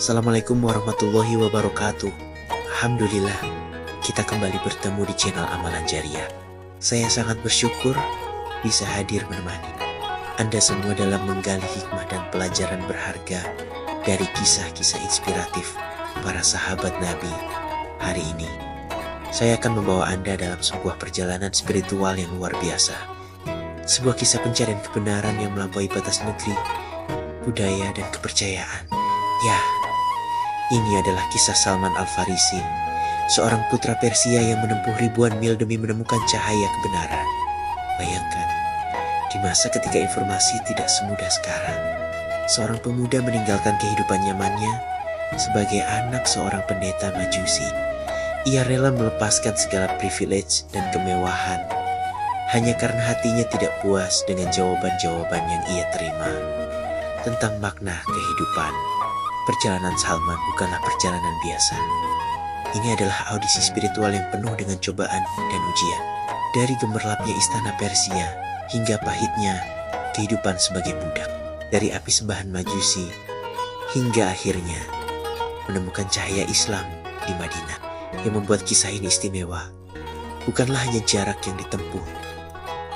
Assalamualaikum warahmatullahi wabarakatuh. Alhamdulillah, kita kembali bertemu di channel Amalan Jariah. Saya sangat bersyukur bisa hadir menemani Anda semua dalam menggali hikmah dan pelajaran berharga dari kisah-kisah inspiratif para sahabat Nabi. Hari ini, saya akan membawa Anda dalam sebuah perjalanan spiritual yang luar biasa. Sebuah kisah pencarian kebenaran yang melampaui batas negeri, budaya, dan kepercayaan. Ya, ini adalah kisah Salman Al-Farisi, seorang putra Persia yang menempuh ribuan mil demi menemukan cahaya kebenaran. Bayangkan, di masa ketika informasi tidak semudah sekarang, seorang pemuda meninggalkan kehidupan nyamannya sebagai anak seorang pendeta Majusi. Ia rela melepaskan segala privilege dan kemewahan hanya karena hatinya tidak puas dengan jawaban-jawaban yang ia terima tentang makna kehidupan. Perjalanan Salman bukanlah perjalanan biasa. Ini adalah audisi spiritual yang penuh dengan cobaan dan ujian. Dari gemerlapnya istana Persia hingga pahitnya kehidupan sebagai budak. Dari api sembahan Majusi hingga akhirnya menemukan cahaya Islam di Madinah. Yang membuat kisah ini istimewa bukanlah hanya jarak yang ditempuh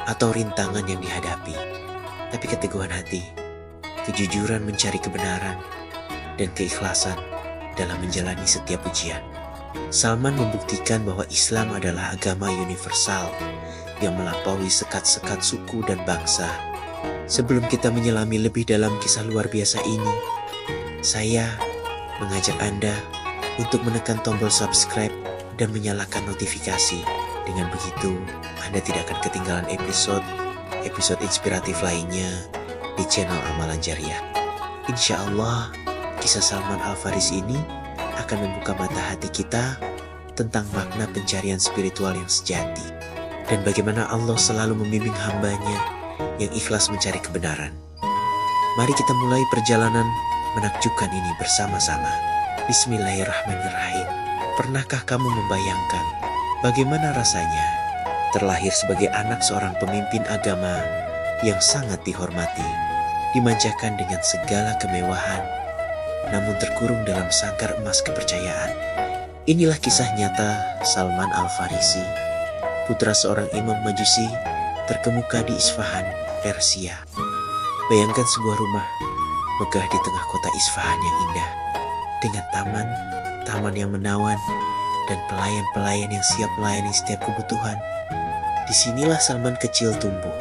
atau rintangan yang dihadapi, tapi keteguhan hati, kejujuran mencari kebenaran, dan keikhlasan dalam menjalani setiap ujian. Salman membuktikan bahwa Islam adalah agama universal yang melampaui sekat-sekat suku dan bangsa. Sebelum kita menyelami lebih dalam kisah luar biasa ini, saya mengajak Anda untuk menekan tombol subscribe dan menyalakan notifikasi. Dengan begitu, Anda tidak akan ketinggalan episode inspiratif lainnya di channel Amalan Jariah. Insya Allah, kisah Salman Al-Farisi ini akan membuka mata hati kita tentang makna pencarian spiritual yang sejati dan bagaimana Allah selalu membimbing hambanya yang ikhlas mencari kebenaran. Mari kita mulai perjalanan menakjubkan ini bersama-sama. Bismillahirrahmanirrahim. Pernahkah kamu membayangkan bagaimana rasanya terlahir sebagai anak seorang pemimpin agama yang sangat dihormati, dimanjakan dengan segala kemewahan, namun terkurung dalam sangkar emas kepercayaan? Inilah kisah nyata Salman Al-Farisi, putra seorang imam Majusi terkemuka di Isfahan, Persia. Bayangkan sebuah rumah megah di tengah kota Isfahan yang indah, dengan taman yang menawan, dan pelayan-pelayan yang siap melayani setiap kebutuhan. Disinilah Salman kecil tumbuh,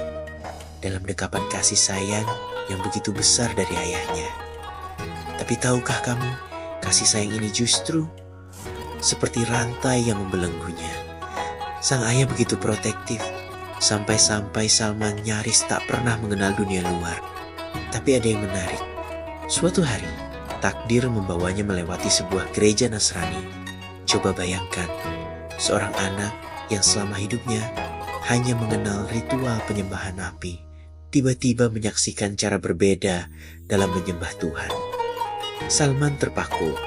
dalam dekapan kasih sayang yang begitu besar dari ayahnya. Tapi tahukah kamu, kasih sayang ini justru seperti rantai yang membelenggunya. Sang ayah begitu protektif, sampai-sampai Salman nyaris tak pernah mengenal dunia luar. Tapi ada yang menarik. Suatu hari, takdir membawanya melewati sebuah gereja Nasrani. Coba bayangkan, seorang anak yang selama hidupnya hanya mengenal ritual penyembahan api, tiba-tiba menyaksikan cara berbeda dalam menyembah Tuhan. Salman terpaku,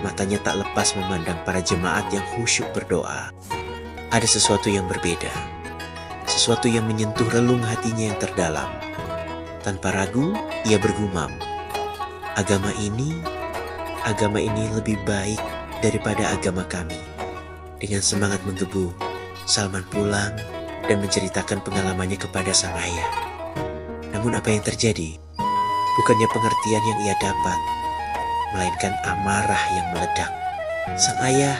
matanya tak lepas memandang para jemaat yang khusyuk berdoa. Ada sesuatu yang berbeda, sesuatu yang menyentuh relung hatinya yang terdalam. Tanpa ragu, ia bergumam, agama ini lebih baik daripada agama kami. Dengan semangat menggebu, Salman pulang dan menceritakan pengalamannya kepada sang ayah. Namun apa yang terjadi? Bukannya pengertian yang ia dapat, melainkan amarah yang meledak. Sang ayah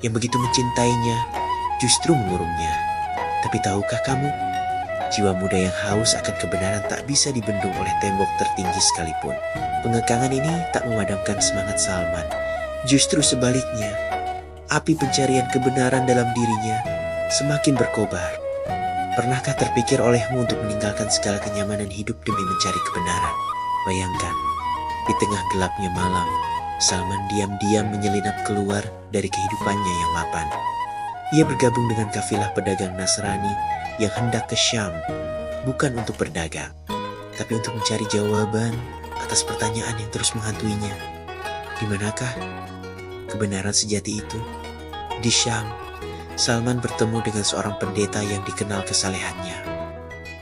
yang begitu mencintainya justru mengurungnya. Tapi tahukah kamu, jiwa muda yang haus akan kebenaran tak bisa dibendung oleh tembok tertinggi sekalipun. Pengekangan ini tak memadamkan semangat Salman. Justru sebaliknya, api pencarian kebenaran dalam dirinya semakin berkobar. Pernahkah terpikir olehmu untuk meninggalkan segala kenyamanan hidup demi mencari kebenaran? Bayangkan, di tengah gelapnya malam, Salman diam-diam menyelinap keluar dari kehidupannya yang mapan. Ia bergabung dengan kafilah pedagang Nasrani yang hendak ke Syam, bukan untuk berdagang, tapi untuk mencari jawaban atas pertanyaan yang terus menghantuinya. Di manakah kebenaran sejati itu? Di Syam, Salman bertemu dengan seorang pendeta yang dikenal kesalehannya.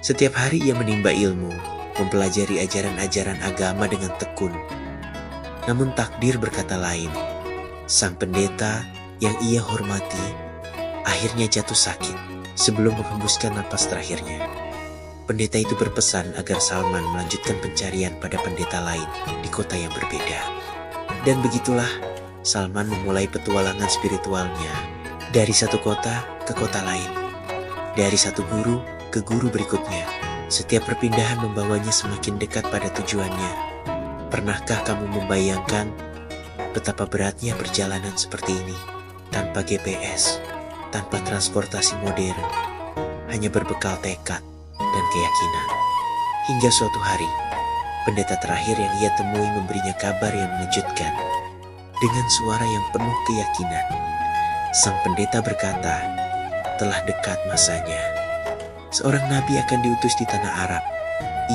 Setiap hari ia menimba ilmu, mempelajari ajaran-ajaran agama dengan tekun. Namun takdir berkata lain. Sang pendeta yang ia hormati akhirnya jatuh sakit sebelum menghembuskan napas terakhirnya. Pendeta itu berpesan agar Salman melanjutkan pencarian pada pendeta lain di kota yang berbeda. Dan begitulah Salman memulai petualangan spiritualnya dari satu kota ke kota lain, dari satu guru ke guru berikutnya. Setiap perpindahan membawanya semakin dekat pada tujuannya. Pernahkah kamu membayangkan betapa beratnya perjalanan seperti ini, tanpa GPS, tanpa transportasi modern, hanya berbekal tekad dan keyakinan. Hingga suatu hari, pendeta terakhir yang ia temui memberinya kabar yang mengejutkan. Dengan suara yang penuh keyakinan, sang pendeta berkata, telah dekat masanya. Seorang nabi akan diutus di tanah Arab.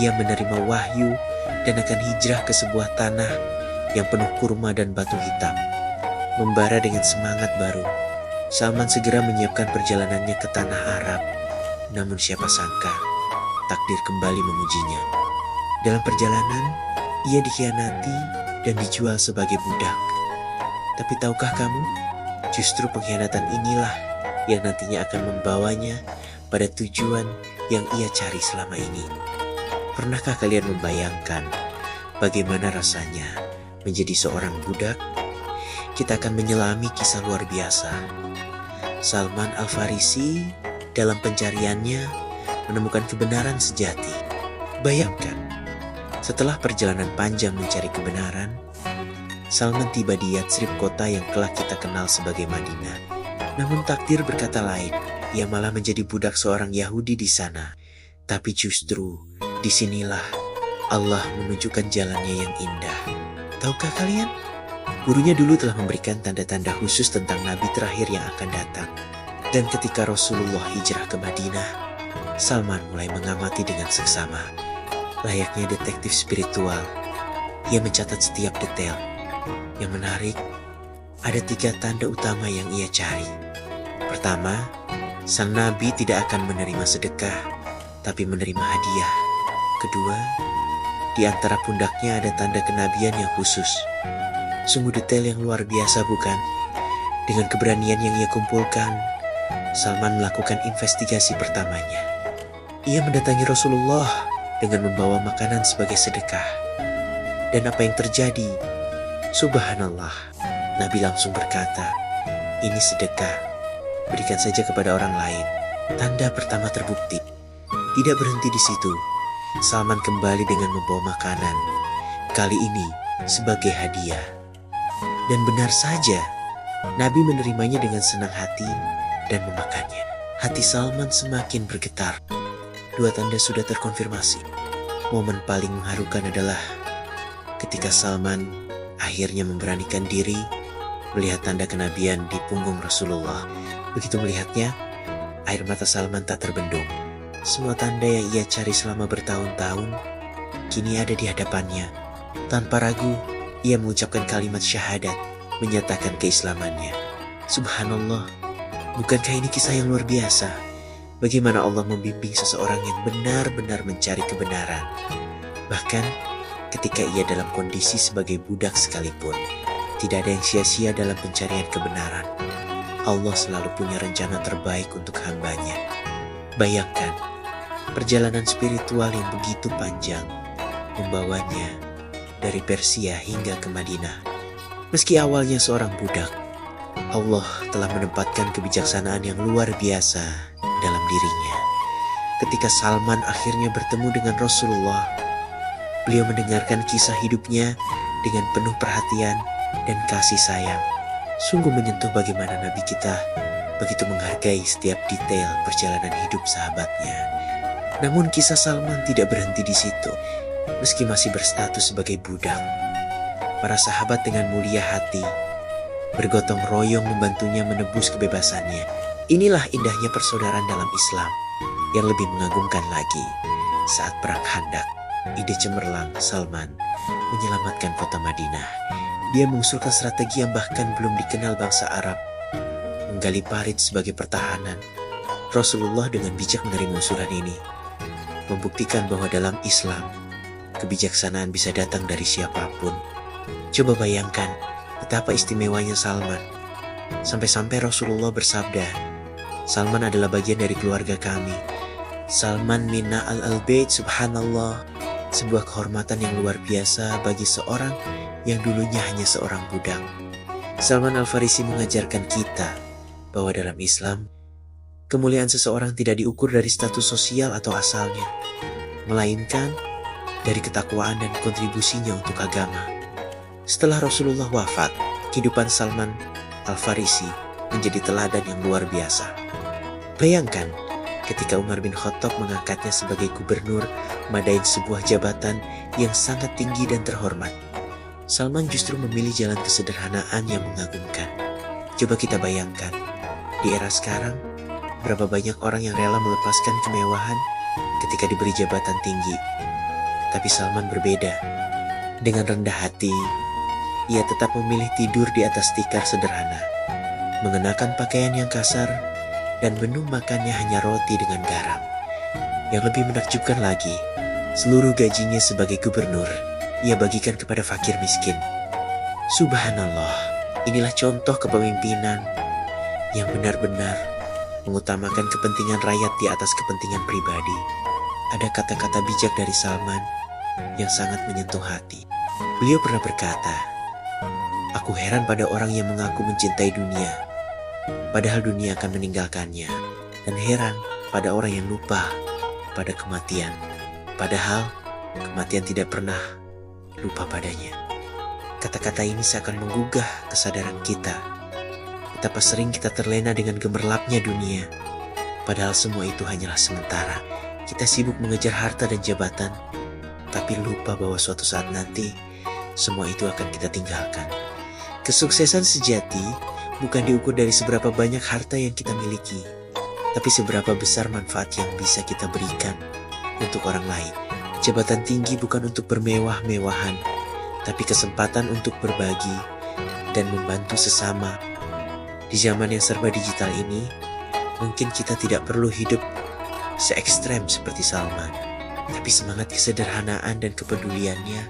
Ia menerima wahyu dan akan hijrah ke sebuah tanah yang penuh kurma dan batu hitam. Membara dengan semangat baru, Salman segera menyiapkan perjalanannya ke tanah Arab. Namun siapa sangka, takdir kembali mengujinya. Dalam perjalanan, ia dikhianati dan dijual sebagai budak. Tapi tahukah kamu, justru pengkhianatan inilah yang nantinya akan membawanya pada tujuan yang ia cari selama ini. Pernahkah kalian membayangkan bagaimana rasanya menjadi seorang budak? Kita akan menyelami kisah luar biasa. Salman Al-Farisi dalam pencariannya menemukan kebenaran sejati. Bayangkan, setelah perjalanan panjang mencari kebenaran, Salman tiba di Yatsrib, kota yang telah kita kenal sebagai Madinah. Namun takdir berkata lain, ia malah menjadi budak seorang Yahudi di sana. Tapi justru disinilah Allah menunjukkan jalannya yang indah. Tahukah kalian? Gurunya dulu telah memberikan tanda-tanda khusus tentang Nabi terakhir yang akan datang. Dan ketika Rasulullah hijrah ke Madinah, Salman mulai mengamati dengan seksama. Layaknya detektif spiritual, ia mencatat setiap detail. Yang menarik, ada 3 tanda utama yang ia cari. Pertama, sang Nabi tidak akan menerima sedekah, tapi menerima hadiah. Kedua, di antara pundaknya ada tanda kenabian yang khusus. Sungguh detail yang luar biasa, bukan? Dengan keberanian yang ia kumpulkan, Salman melakukan investigasi pertamanya. Ia mendatangi Rasulullah dengan membawa makanan sebagai sedekah. Dan apa yang terjadi? Subhanallah, Nabi langsung berkata, ini sedekah, berikan saja kepada orang lain. Tanda pertama terbukti. Tidak berhenti di situ, Salman kembali dengan membawa makanan, kali ini sebagai hadiah. Dan benar saja, Nabi menerimanya dengan senang hati dan memakannya. Hati Salman semakin bergetar. 2 tanda sudah terkonfirmasi. Momen paling mengharukan adalah ketika Salman akhirnya memberanikan diri melihat tanda kenabian di punggung Rasulullah. Begitu melihatnya, air mata Salman tak terbendung. Semua tanda yang ia cari selama bertahun-tahun kini ada di hadapannya. Tanpa ragu, ia mengucapkan kalimat syahadat, menyatakan keislamannya. Subhanallah, bukankah ini kisah yang luar biasa? Bagaimana Allah membimbing seseorang yang benar-benar mencari kebenaran. Bahkan ketika ia dalam kondisi sebagai budak sekalipun, tidak ada yang sia-sia dalam pencarian kebenaran. Allah selalu punya rencana terbaik untuk hambanya. Bayangkan, perjalanan spiritual yang begitu panjang membawanya dari Persia hingga ke Madinah. Meski awalnya seorang budak, Allah telah menempatkan kebijaksanaan yang luar biasa dalam dirinya. Ketika Salman akhirnya bertemu dengan Rasulullah, beliau mendengarkan kisah hidupnya dengan penuh perhatian dan kasih sayang. Sungguh menyentuh bagaimana Nabi kita begitu menghargai setiap detail perjalanan hidup sahabatnya. Namun kisah Salman tidak berhenti di situ. Meski masih berstatus sebagai budak, para sahabat dengan mulia hati bergotong royong membantunya menebus kebebasannya. Inilah indahnya persaudaraan dalam Islam. Yang lebih mengagumkan lagi, saat perang Khandaq, ide cemerlang Salman menyelamatkan kota Madinah. Dia mengusulkan strategi yang bahkan belum dikenal bangsa Arab, menggali parit sebagai pertahanan. Rasulullah dengan bijak menerima usulan ini, membuktikan bahwa dalam Islam, kebijaksanaan bisa datang dari siapapun, Coba bayangkan betapa istimewanya Salman. Sampai-sampai Rasulullah bersabda, Salman adalah bagian dari keluarga kami. Salman minna al-bait, subhanallah. Sebuah kehormatan yang luar biasa bagi seorang yang dulunya hanya seorang budak. Salman Al-Farisi mengajarkan kita bahwa dalam Islam, kemuliaan seseorang tidak diukur dari status sosial atau asalnya, melainkan dari ketakwaan dan kontribusinya untuk agama. Setelah Rasulullah wafat, kehidupan Salman Al-Farisi menjadi teladan yang luar biasa. Bayangkan ketika Umar bin Khattab mengangkatnya sebagai gubernur Madain, sebuah jabatan yang sangat tinggi dan terhormat. Salman justru memilih jalan kesederhanaan yang mengagumkan. Coba kita bayangkan, di era sekarang, berapa banyak orang yang rela melepaskan kemewahan ketika diberi jabatan tinggi. Tapi Salman berbeda. Dengan rendah hati, ia tetap memilih tidur di atas tikar sederhana, mengenakan pakaian yang kasar, dan menu makannya hanya roti dengan garam. Yang lebih menakjubkan lagi, seluruh gajinya sebagai gubernur ia bagikan kepada fakir miskin. Subhanallah, inilah contoh kepemimpinan yang benar-benar mengutamakan kepentingan rakyat di atas kepentingan pribadi. Ada kata-kata bijak dari Salman yang sangat menyentuh hati. Beliau pernah berkata, "Aku heran pada orang yang mengaku mencintai dunia, padahal dunia akan meninggalkannya. Dan heran pada orang yang lupa pada kematian, padahal kematian tidak pernah lupa padanya." Kata-kata ini seakan menggugah kesadaran kita. Betapa sering kita terlena dengan gemerlapnya dunia, padahal semua itu hanyalah sementara. Kita sibuk mengejar harta dan jabatan, tapi lupa bahwa suatu saat nanti semua itu akan kita tinggalkan. Kesuksesan sejati bukan diukur dari seberapa banyak harta yang kita miliki, tapi seberapa besar manfaat yang bisa kita berikan untuk orang lain. Jabatan tinggi bukan untuk bermewah-mewahan, tapi kesempatan untuk berbagi dan membantu sesama. Di zaman yang serba digital ini, mungkin kita tidak perlu hidup se-ekstrem seperti Salman, tapi semangat kesederhanaan dan kepeduliannya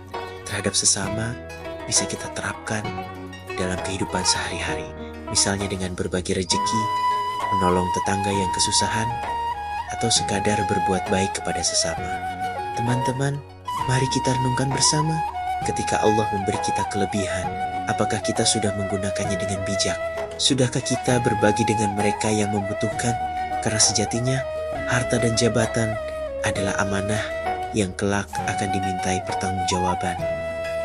terhadap sesama bisa kita terapkan dalam kehidupan sehari-hari. Misalnya dengan berbagi rezeki, menolong tetangga yang kesusahan, atau sekadar berbuat baik kepada sesama. Teman-teman, mari kita renungkan bersama, ketika Allah memberi kita kelebihan, apakah kita sudah menggunakannya dengan bijak? Sudahkah kita berbagi dengan mereka yang membutuhkan? Karena sejatinya, harta dan jabatan adalah amanah yang kelak akan dimintai pertanggungjawaban.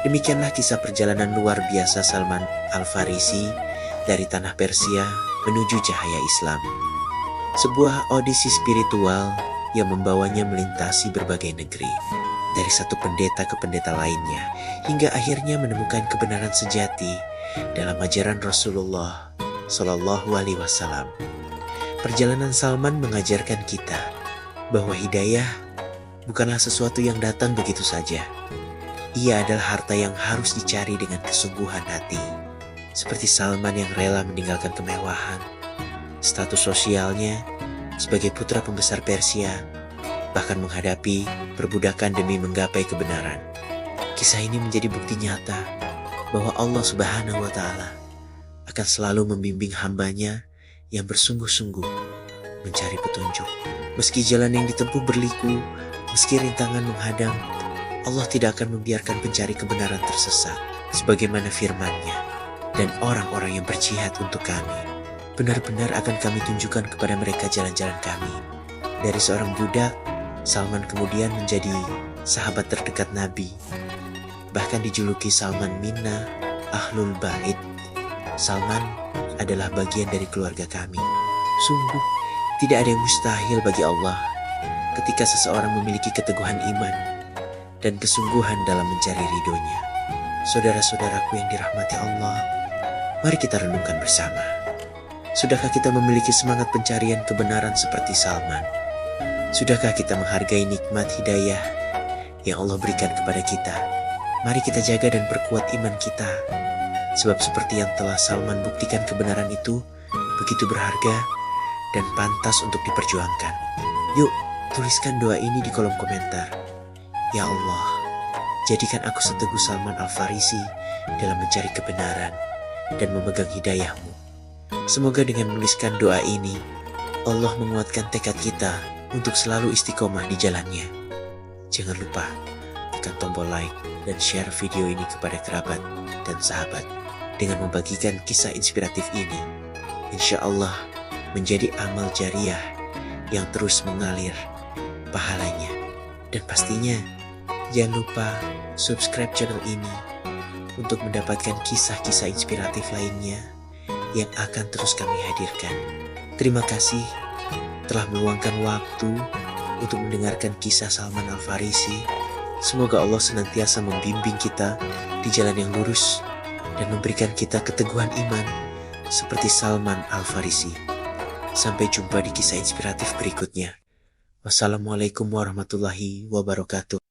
Demikianlah kisah perjalanan luar biasa Salman Al-Farisi dari tanah Persia menuju cahaya Islam. Sebuah audisi spiritual yang membawanya melintasi berbagai negeri, dari satu pendeta ke pendeta lainnya, hingga akhirnya menemukan kebenaran sejati dalam ajaran Rasulullah Shallallahu Alaihi Wasallam. Perjalanan Salman mengajarkan kita bahwa hidayah bukanlah sesuatu yang datang begitu saja. Ia adalah harta yang harus dicari dengan kesungguhan hati. Seperti Salman yang rela meninggalkan kemewahan, status sosialnya sebagai putra pembesar Persia, bahkan menghadapi perbudakan demi menggapai kebenaran. Kisah ini menjadi bukti nyata bahwa Allah Subhanahu wa Ta'ala akan selalu membimbing hambanya yang bersungguh-sungguh mencari petunjuk. Meski jalan yang ditempuh berliku, meski rintangan menghadang, Allah tidak akan membiarkan pencari kebenaran tersesat. Sebagaimana firman-Nya, "Dan orang-orang yang berjihad untuk kami, benar-benar akan kami tunjukkan kepada mereka jalan-jalan kami." Dari seorang budak, Salman kemudian menjadi sahabat terdekat Nabi. Bahkan dijuluki Salman minna Ahlul Bait. Salman adalah bagian dari keluarga kami. Sungguh, tidak ada yang mustahil bagi Allah ketika seseorang memiliki keteguhan iman dan kesungguhan dalam mencari ridhonya. Saudara-saudaraku yang dirahmati Allah, mari kita renungkan bersama. Sudahkah kita memiliki semangat pencarian kebenaran seperti Salman? Sudahkah kita menghargai nikmat hidayah yang Allah berikan kepada kita? Mari kita jaga dan perkuat iman kita. Sebab seperti yang telah Salman buktikan, kebenaran itu begitu berharga dan pantas untuk diperjuangkan. Yuk, tuliskan doa ini di kolom komentar. Ya Allah, jadikan aku seteguh Salman Al-Farisi dalam mencari kebenaran dan memegang hidayahmu. Semoga dengan menuliskan doa ini, Allah menguatkan tekad kita untuk selalu istiqomah di jalannya. Jangan lupa tekan tombol like dan share video ini kepada kerabat dan sahabat dengan membagikan kisah inspiratif ini. Insya Allah menjadi amal jariah yang terus mengalir pahalanya. Dan pastinya jangan lupa subscribe channel ini untuk mendapatkan kisah-kisah inspiratif lainnya yang akan terus kami hadirkan. Terima kasih telah meluangkan waktu untuk mendengarkan kisah Salman Al-Farisi. Semoga Allah senantiasa membimbing kita di jalan yang lurus dan memberikan kita keteguhan iman seperti Salman Al-Farisi. Sampai jumpa di kisah inspiratif berikutnya. Wassalamualaikum warahmatullahi wabarakatuh.